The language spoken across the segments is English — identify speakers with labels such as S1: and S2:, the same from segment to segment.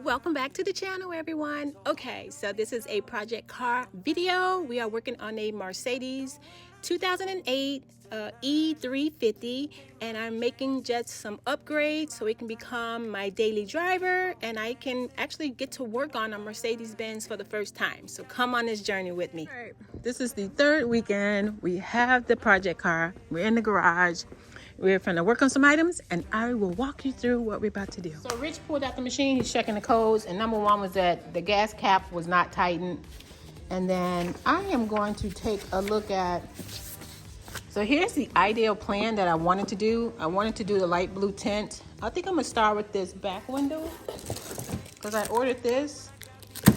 S1: Welcome back to the channel, everyone. Okay, so this is a project car video. We are working on a Mercedes 2008 E350, and I'm making just some upgrades so it can become my daily driver and I can actually get to work on a Mercedes-Benz for the first time. So come on this journey with me. All right, this is the third weekend. We have the project car. We're in the garage. We're going to work on some items, and I will walk you through what we're about to do. So Rich pulled out the machine. He's checking the codes, and number one was that the gas cap was not tightened. And then I am going to take a look at, so here's the ideal plan that I wanted to do. I wanted to do the light blue tint. I think I'm going to start with this back window because I ordered this.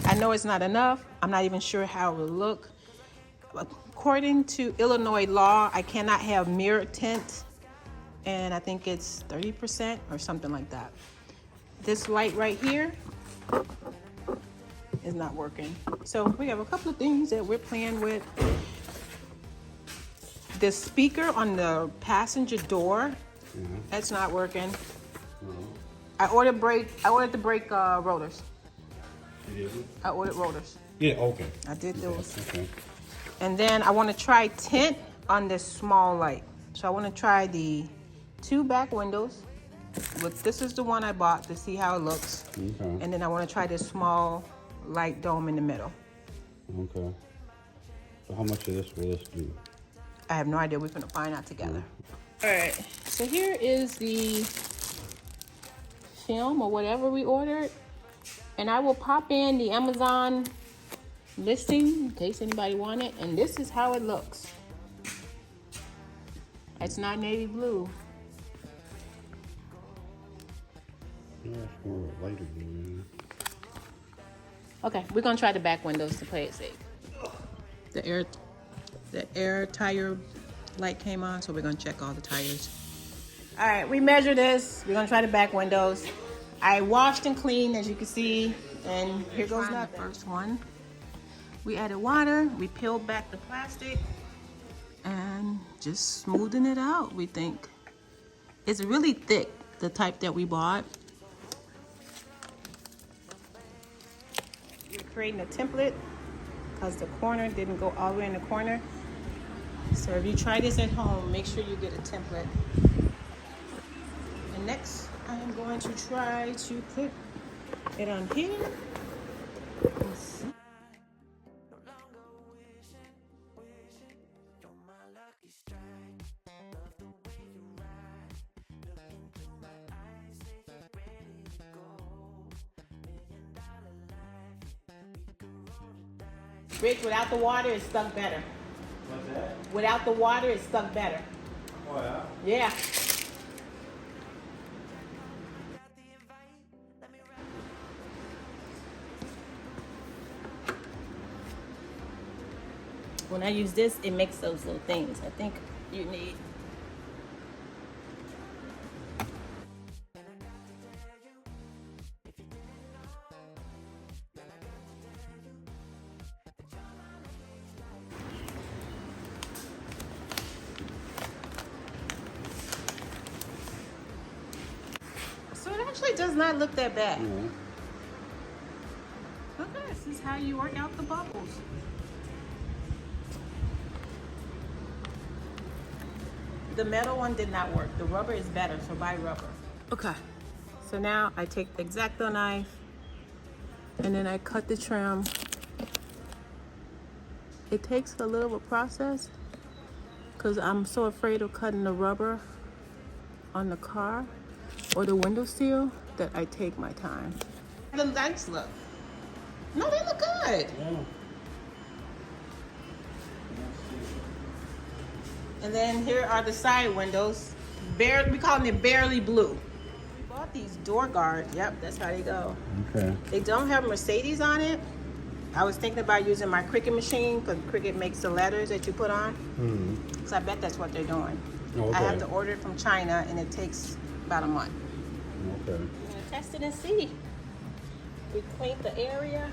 S1: I know it's not enough. I'm not even sure how it will look. According to Illinois law, I cannot have mirror tint. And I think it's 30% or something like that. This light right here is not working. So we have a couple of things that we're playing with. The speaker on the passenger door, that's not working. I ordered the brake rotors.
S2: You did?
S1: I ordered rotors.
S2: Yeah, okay.
S1: I did those.
S2: Okay.
S1: And then I want to try tint on this small light. So I want to try the 2 back windows. This is the one I bought to see how it looks. Okay. And then I want to try this small light dome in the middle.
S2: Okay. So how much of this will this do?
S1: I have no idea. We're going to find out together. All right. So here is the film or whatever we ordered. And I will pop in the Amazon listing in case anybody want it. And this is how it looks. It's not navy blue.
S2: Yeah, it's more lighter blue.
S1: Okay, we're gonna try the back windows to play it safe. The air tire light came on, so we're gonna check all the tires. All right, we measure this. We're gonna try the back windows. I washed and cleaned, as you can see, and here goes the first one. We added water. We peeled back the plastic and just smoothing it out. We think it's really thick, the type that we bought. We're creating a template because the corner didn't go all the way in the corner. So if you try this at home, make sure you get a template. And next, I am going to try to put it on here. Let's see. Rich, without the water, it's stuck better.
S2: What's that?
S1: Without the water, it's stuck better.
S2: Oh, yeah?
S1: Yeah. When I use this, it makes those little things. I think you need. So it actually does not look that bad. Okay, this is how you work out the bubbles. The metal one did not work. The rubber is better, so buy rubber. Okay, so now I take the X-Acto knife and then I cut the trim. It takes a little of a process because I'm so afraid of cutting the rubber on the car or the window seal that I take my time. The lights look. No, they look good.
S2: Yeah.
S1: And then here are the side windows. We call them barely blue. We bought these door guards. Yep, that's how they go.
S2: Okay.
S1: They don't have Mercedes on it. I was thinking about using my Cricut machine because Cricut makes the letters that you put on. So I bet that's what they're doing.
S2: Okay.
S1: I have to order it from China and it takes about a month.
S2: Okay.
S1: I'm gonna test it and see. We cleaned the area.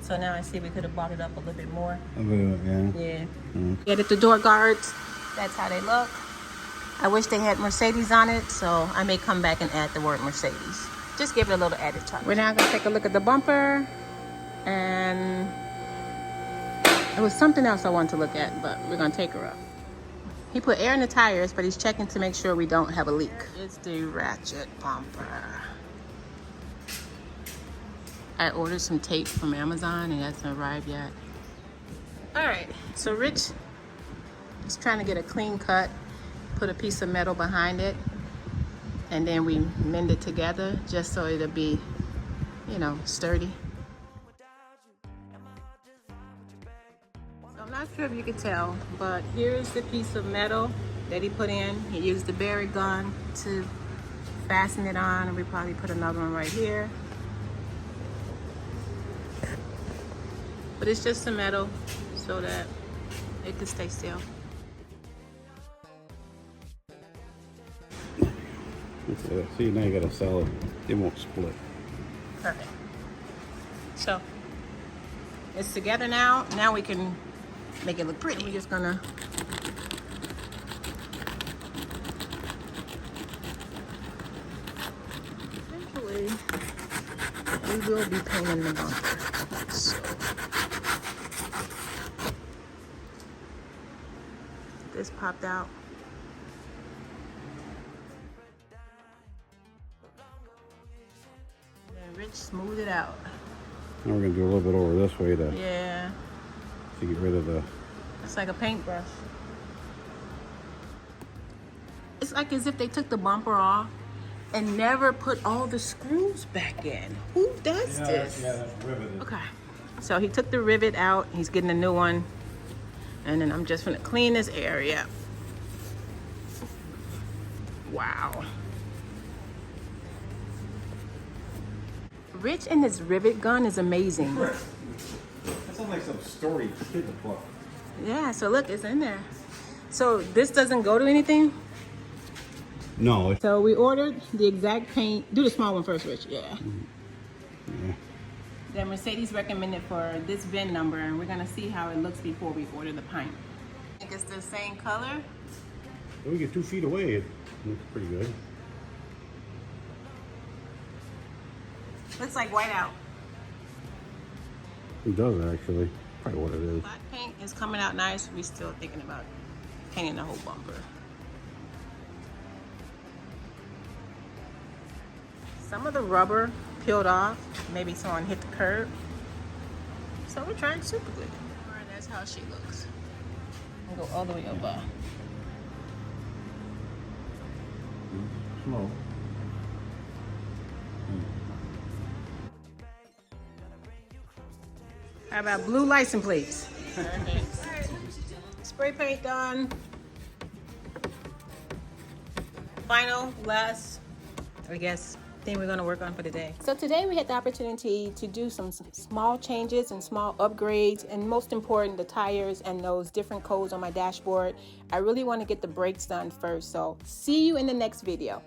S1: So now I see we could have brought it up a little bit more.
S2: A bit, yeah.
S1: Yeah.
S2: Mm.
S1: Edit the door guards. That's how they look. I wish they had Mercedes on it, so I may come back and add the word Mercedes. Just give it a little added touch. We're now gonna take a look at the bumper, and it was something else I wanted to look at, but we're gonna take her up. He put air in the tires, but he's checking to make sure we don't have a leak. It's the ratchet bumper. I ordered some tape from Amazon and it hasn't arrived yet. All right, so Rich is trying to get a clean cut, put a piece of metal behind it, and then we mend it together just so it'll be, you know, sturdy. So I'm not sure if you can tell, but here's the piece of metal that he put in. He used the berry gun to fasten it on, and we probably put another one right here. But it's just some metal so that it can stay still.
S2: See, now you gotta sell it. It won't split.
S1: Perfect. So it's together now. Now we can make it look pretty. We're just gonna eventually we will be painting the bumper. So this popped out. And Rich smoothed it out.
S2: Now we're gonna do a little bit over this way to
S1: Yeah.
S2: get rid of the.
S1: It's like a paintbrush. It's like as if they took the bumper off and never put all the screws back in. Who does this?
S2: Yeah, that's riveted.
S1: Okay. So he took the rivet out. He's getting a new one. And then I'm just gonna clean this area. Wow. Rich and his rivet gun is amazing.
S2: That sounds like some story kid book.
S1: Yeah, so look, it's in there. So this doesn't go to anything?
S2: No.
S1: So we ordered the exact paint. Do the small one first, Rich. Yeah.
S2: Yeah.
S1: That Mercedes recommended for this VIN number, and we're gonna see how it looks before we order the paint. I think it's the same color.
S2: When we get 2 feet away, it looks pretty good.
S1: Looks like whiteout.
S2: It does actually. Probably what it is.
S1: Black paint is coming out nice. We're still thinking about painting the whole bumper. Some of the rubber peeled off. Maybe someone hit the curb. So we're trying super glue. And that's how she looks. And go all the way over.
S2: Slow.
S1: How about blue license plates? Spray paint done. Final, last, I guess, thing we're gonna work on for today. So today we had the opportunity to do some small changes and small upgrades, and most important, the tires and those different codes on my dashboard. I really want to get the brakes done first, so see you in the next video.